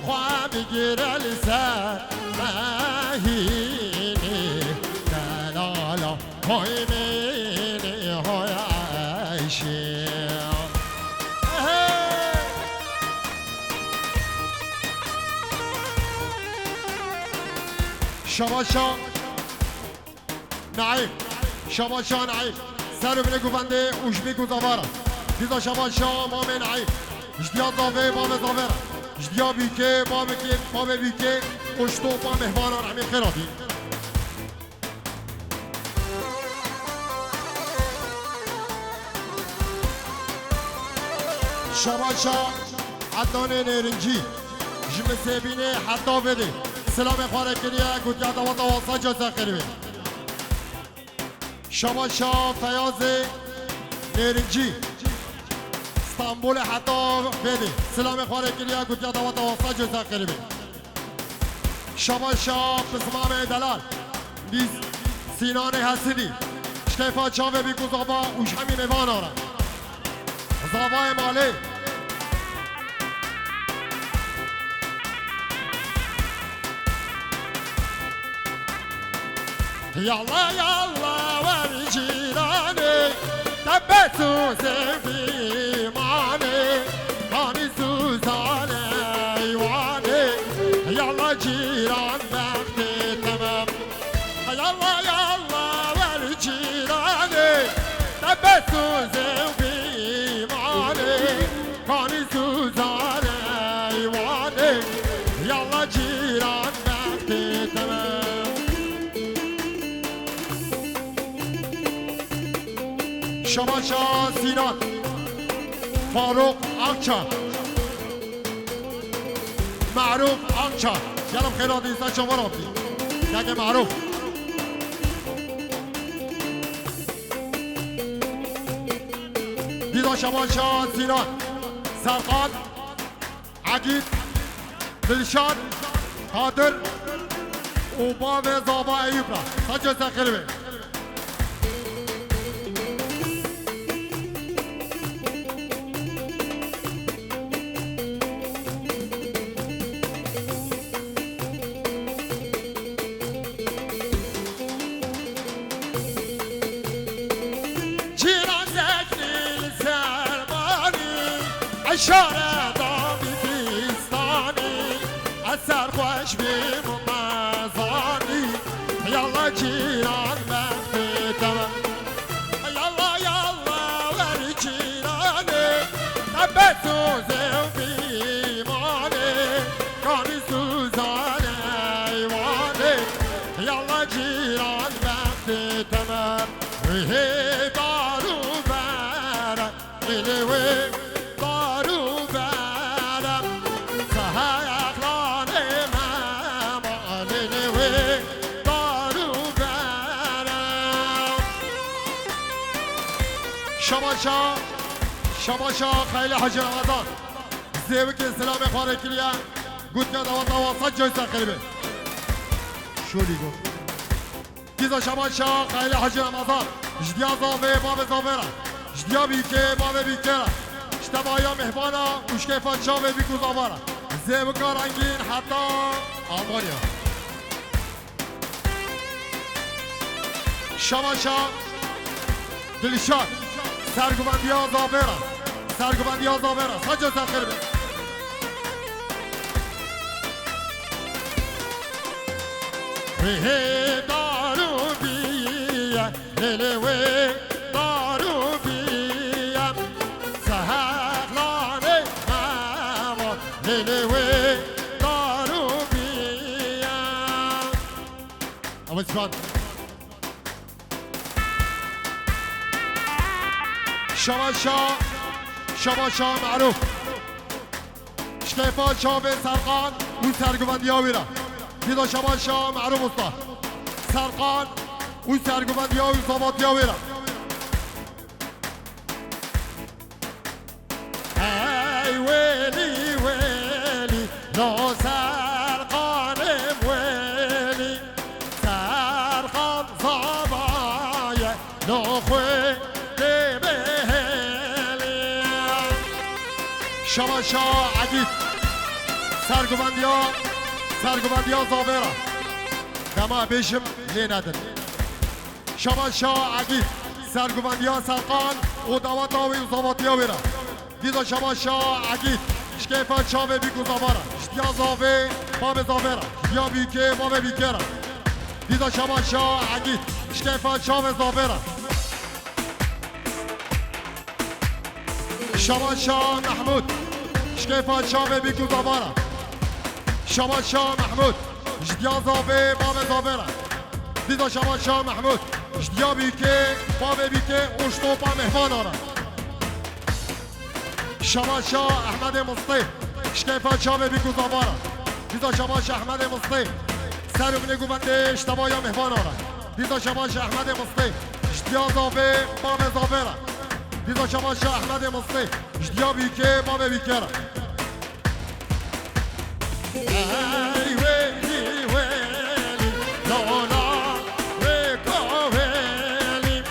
خواه بگیره لسر مهینی دلالا های مینی های عیشی شباشا نعیم شباشا نعیم سر بینه گوونده اوشمی گوزاوارا دیزا شباشا مام نعیم جدیا زاوه مام زاوه جدیا بیکه مام بیکه اشتو با مهمانان همین خیراتی شباشا عدنان نرنجی جمع سبینه حتی بده سلام خواره کریه گوتیا دوات واسا جزا خریبه شباشا فیاض نرنجی استانبول حتی بده سلام خواره کریه گوتیا دوات واسا جزا خریبه شباشا بسمام دلال لیز سینان حسنی شکیفا چاوه بی گذابا اوش همی میوان آره زاوای مالی يلا يلا والجيراني تبتوا في ماني ماني سوزاني ايواني يلا جيران بختي تمام يلا يلا والجيراني تبتوا في ماني ماني سوزاني ايواني يلا جيران بختي تمام شباشا سینان فاروق آنچا معروف آنچا یلم خیرات اینسان شما را بید یکی معروف دیدا شباشا سینان سرقان عقید دلشان قادر و باب زابا ایوب را سجل سخیره اشاره دامی بیستانی اثر خوش بیم و مزانی یالا جیران بختی تمام یالا یالا وری جیرانی تبه سوزه و بیمانی کانی سوزانه ایوانی یالا جیران بختی تمام ویهی بارو برم ایلوی شباشا خیلی حاجی رمضان زیوی که سلام خواره کلیه گوت که دوات واسط جای سخیبه شولی گفت دیزا شباشا خیلی حاجی رمضان جدیا زاوه باب زاوه را جدیا بیکه باب بیکه را اشتبایا مهبانا اوشکیفا چاوه بیکو زاوه را زیوی که رنگین حتی آمانیا شباشا دلشان سرگوبندی ها زابرا سرگوبندی ها زابرا سجا سخیر بید وی دارو بیم دلوی دارو بیم سهرلانه اما دلوی دارو بیم اما سپان شباشا معروف شکیفا چاوه سرقان اون سرگوبندی ها بیره دیدا شباشا معروف استاد سرقان اون سرگوبندی ها اون صاباتی ها بیره ای ویلی ویلی لا سرقانم ویلی سرقان صابای نخوی شباشا عدید سرگوبندیا زاویرا دما بیشم لی ندن شمال شاه عقید سرگوبندیا سرقان و دوات آوی و زاواتیا بیرا دیزا شمال شاه عقید شکیفا چاوه بیکو زاوارا شتیا زاوه باب زاویرا شتیا بیکه باب بیکه را دیزا شمال شاه عقید شکیفا چاوه زاویرا شمال شاه محمود شکیفا چاوه بیکو زاوارا شمال شاه محمود جدیا زاوه باب زاویرا دیزا شمال شاه محمود جدیا بیکه باب بیکه اشتوپا مهمان آرا شمال شاه احمد مصطفی شکیفا چاوه بیکو زاوارا دیزا شمال شاه احمد مصطفی سر ابن گوونده اشتبایا مهمان آرا دیزا شمال شاه احمد مصطفی جدیا زاوه باب زاویرا دیزا شمال شاه احمد مصطفی جدیا بیکه باب بیکه را ای ویلی ویلی لالا ویکا ویلی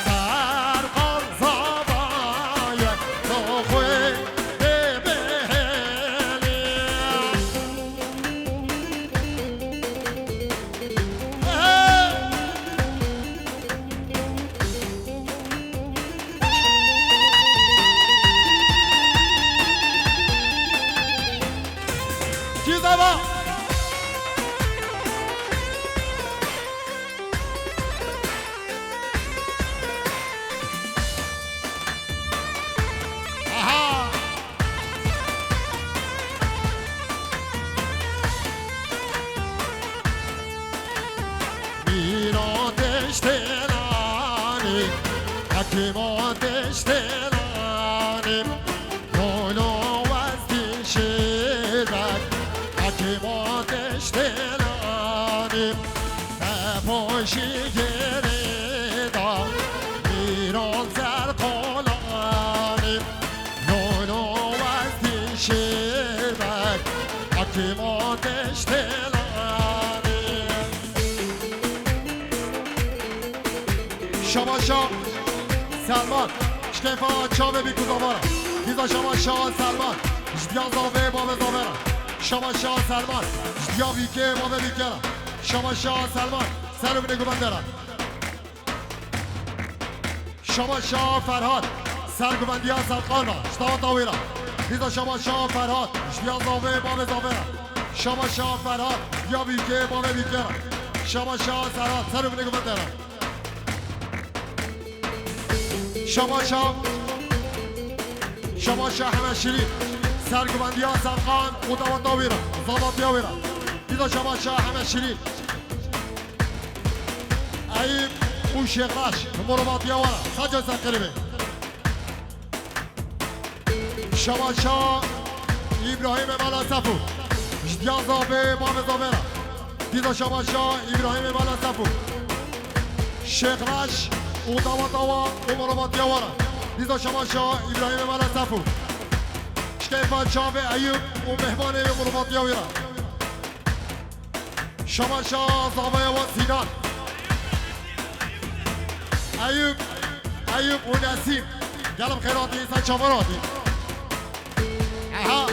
سرقان زبای نخوی ببهلی کی زبا حکیما دشتلانیم نولو وزدی شیدک حکیما دشتلانیم نپاشی گریدا ایران زرقالانیم نولو وزدی شیدک حکیما دشتلانیم شما شاه سلمان شکیفا چاوه بیکو زاوارا دیزا شما شاه سلمان جدیا زاوه باب زاویرا شما شاه سلمان جدیا بیکه باب بیکه را شما شاه سلمان سر ابن گوونده را شما شاه فرهاد سرگوبندیا سرقان را شتاوان تاوی را دیزا شما شاه فرهاد جدیا زاوه باب زاویرا شما شاه فرهاد جدیا بیکه باب بیکه را شما شاه فرهاد سر ابن گوونده را شما شاه همه شیرین سرگوبندیا سرقان و دوات ویرا زاباتیا ویرا دیزا شما شاه همه شیرین ایب او شیخراش مرباطیا وارا سجا سقریبه شما شاه ابراهیم مالا صفو جدیا زابه باب زاویرا دیزا شما شاه ابراهیم مالا صفو شیخراش او داواتاوا و مرباطیا وارا دیزا شما شاه ابراهیم مالا صفو شکیفا چاوه ایوب و مهمان مرباطیا ویرا شما شاه زاویه و سینان ایوب و نسیم گلم خیراتی انسان چاوراتی اها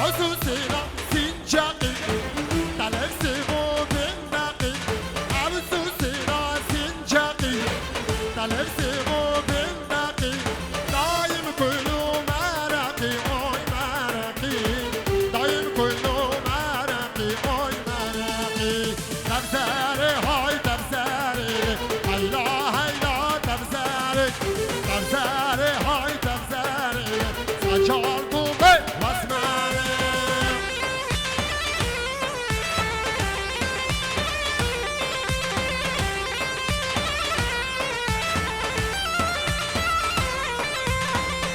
عسوسينا سنجاقي طلب سيبو بالناقي عسوسينا سنجاقي طلب سيبو بالناقي دايم كله مرقي اوي مرقي دايم كله مرقي اوي مرقي تبزاري هاي تبزاري هيلا هيلا تبزاري تبزاري هاي تبزاري سجال قومي واسماري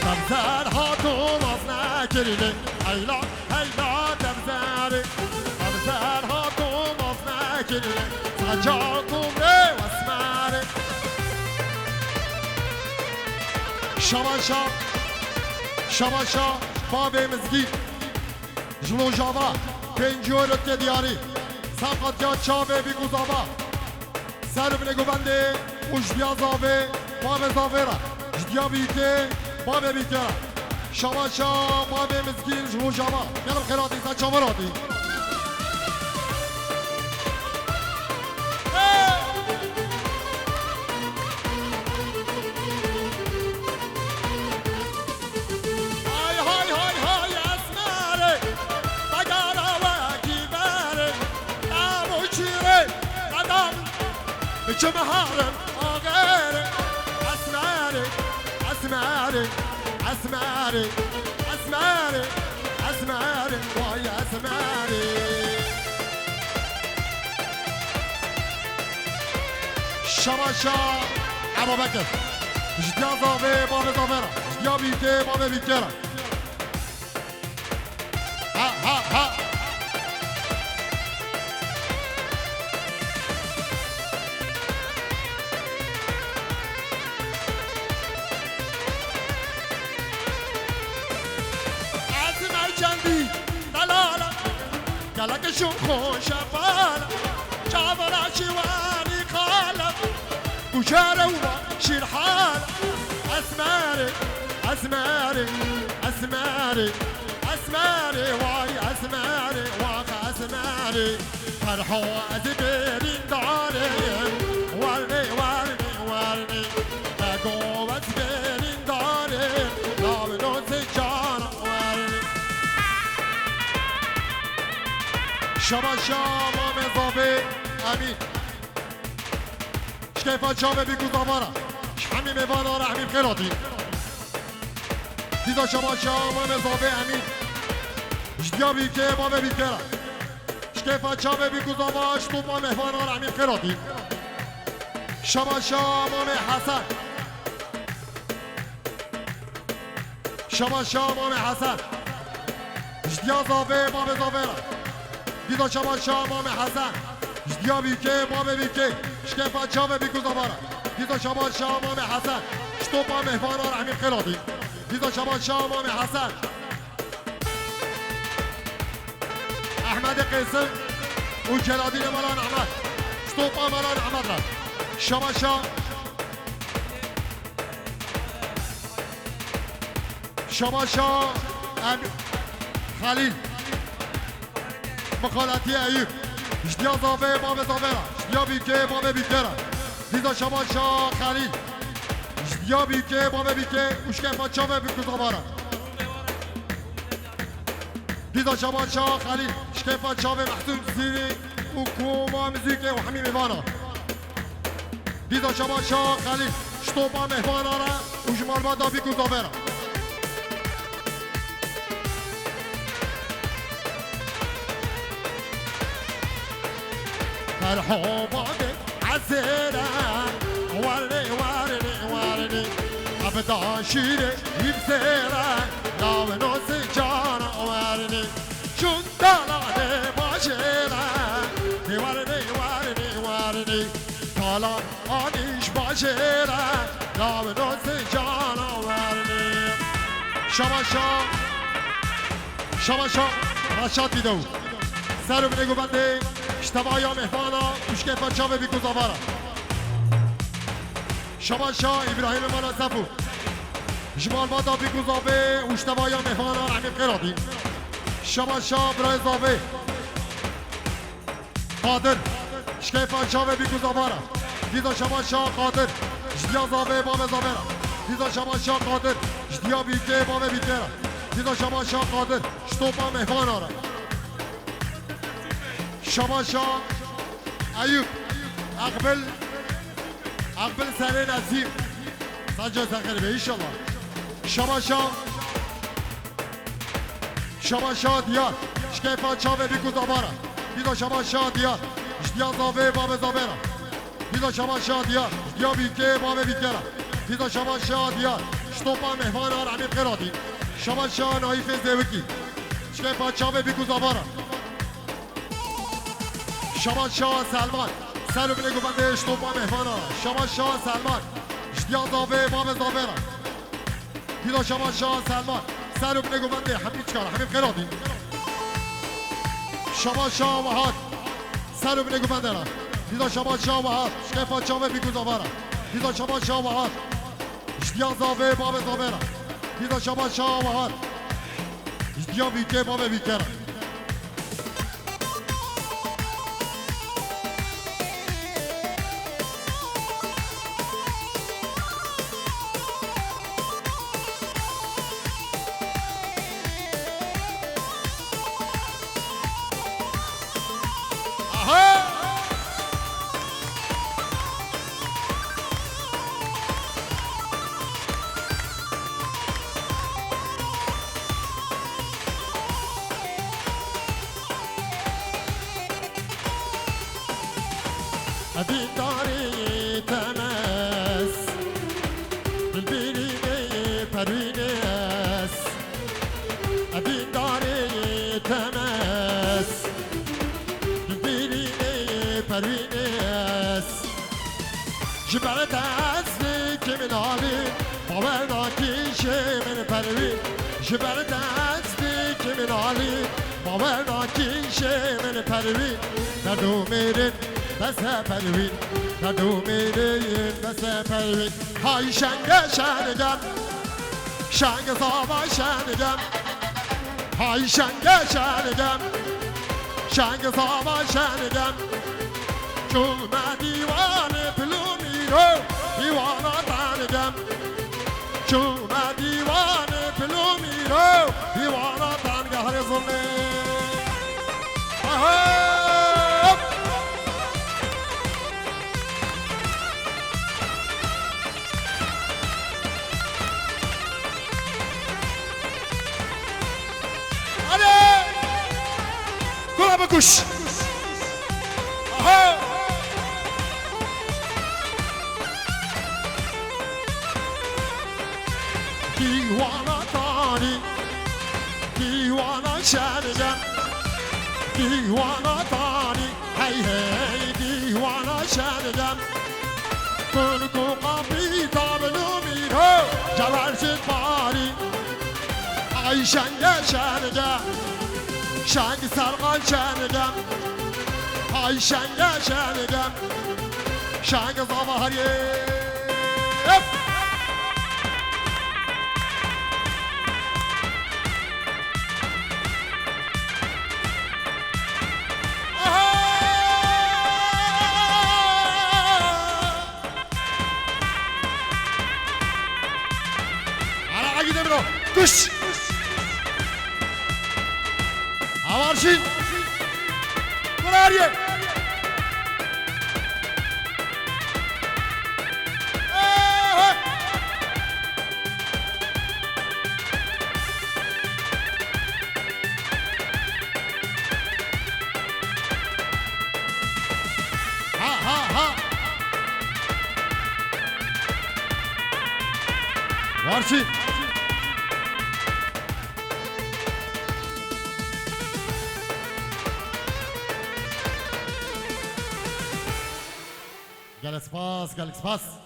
تبزار هاتو وصنا كريلي هيلا هيلا تبزاري تبزار هاتو وصنا كريلي سجال قومي واسماري شباشا شباشا باب مزگی جلو جاوا پنجورت دیاری ساقط جا چاوه بی گزاوا سر بله گوبنده اوش بیازاوه باب زاویرا جدیا بیته باب بیترا شباشا باب مزگی جلو جاوا یلم خیراتی سا چاوراتی جمهارم آغاري أسماري أسماري أسماري أسماري أسماري ويا أسماري شباشا أبو بكر جديا ضافي بابي ضافيرا جديا بيكي بابي بيكيرا ها ها ها قالك شو خوش فالا شافنا شواني خالف وشاروا شير حال اسماري اسماري اسماري اسماري واي اسماري واقع اسماري فرحوا ازبيرين داري ورني ورني ورني قوة ازبيرين داري لا بنوت سجارة ورني شباشا مامي ضابي امين شكيفا شامي بيكو زمارا شحمي ميفانا رحمي بخيراتي ديدا شباشا مامي ضابي امين جديا بيكي مامي بيكيرا شكيفا شامي بيكو زمارا شطوب مامي ميفانا رحمي بخيراتي شباشا مامي حسن شباشا مامي حسن جديا ضابي مامي ضابيرا دیدا شباشا مام حسن جدیا بیکه مام بیکه شکفا چاوه بیکو زباره دیدا شباشا مام حسن شتوپا مهوانا رحمیم خیلاتی دیدا شباشا مام حسن احمد قیسم و جلادین ملان احمد شتوپا ملان احمد را شباشا شباشا خلیل مخالطی ایوب جدیا زاوه باب زاوهرا جدیا بیکه باب بیکرا دیدا شباشا خلیل جدیا بیکه باب بیکه اشکفا چاوه بیکو زاوهرا دیدا شباشا خلیل اشکفا چاوه محسوب زیری و کوما موزیکه و حمیم ایوانا دیدا شباشا خلیل شتوبا مهوانا را و جمال بادا بیکو زاوهرا مرحبا عزيرة ورني ورني ورني أبدا شيري يبزيرة لا ونوس جانا ورني شون طلعني باشيرة ورني ورني ورني طلع أنيش باشيرة لا ونوس جانا ورني شباشا شباشا رشاد بیدو سر بنگو بنده اشتباه یا مهمانا اشکفا چاوه بیکو زاوارا شباشا ابراهیم مانا زفو جمال بادا بیکو زاوه اشتباه یا مهمانا رحمیم قرادی شما شاه برای زاوی قادر شکیفان شاه بیگو زاوارا دیزا شما شاه قادر جدیا زاوی باب زاویرا دیزا شما شاه قادر جدیا بیگه باب بیگه دیزا شما شاه قادر شتوپا مهمان آرا شما شاه ایوب اقبل سره نصیب سنجا سنخیلی به ایشالله شما شاه دیار شکیفان چاوه بیگو زابارا دیزا شما شاه دیار جدیا زاوه باب زاویرا دیزا شما شاه دیار جدیا بیگه باب بیگه دیزا شما شاه دیار شتوپا مهمان آرا عمیق قرادی شما شاه نایف زیوکی شکیفان چاوه بیگو زابارا شما شاه سلمان سلو بینه گوبنده اشتوپا مهمانا شما شاه سلمان جدیا زاوه باب زاویرا دیدا شما شاه سلمان سلو بینه گوبنده همین چکار همین قرادی شما شاه وحاد سلو بینه گوبنده را دیدا شما شاه وحاد شکیفا چاوه بیگو زاوارا دیدا شما شاه وحاد جدیا زاوه باب زاویرا دیدا شما شاه وحاد جدیا بیگه باب بیگه را دیداری تماس بالبینی پروینس دیداری تماس بالبینی پروینس جبر دستی که من حالی باور ناکیش من پروین جبر دستی که من حالی باور ناکیش من پروین ندو میرین بس پروین ندو میرین بس پروین های شنگ شنگم شنگ زاوا شنگم های شنگ شنگم شنگ زاوا شنگم چون دیوان پلومی رو دیوانا تنگم چون دیوان پلومی رو دیوانا تنگه هر زمه بکش آها دیوانا تانی دیوانا شنگم دیوانا تانی هی هی دیوانا شنگم کنکو قبی تابلو میرو جوارشت باری ای شنگ شنگم شنگ سرقان شنگم های شنگ شنگم شنگ زاوه هریه حالا اگه نمیرو گوش Avarşin! Buraya! Ha ha ha! Avarşin! Gel spas, gel spas.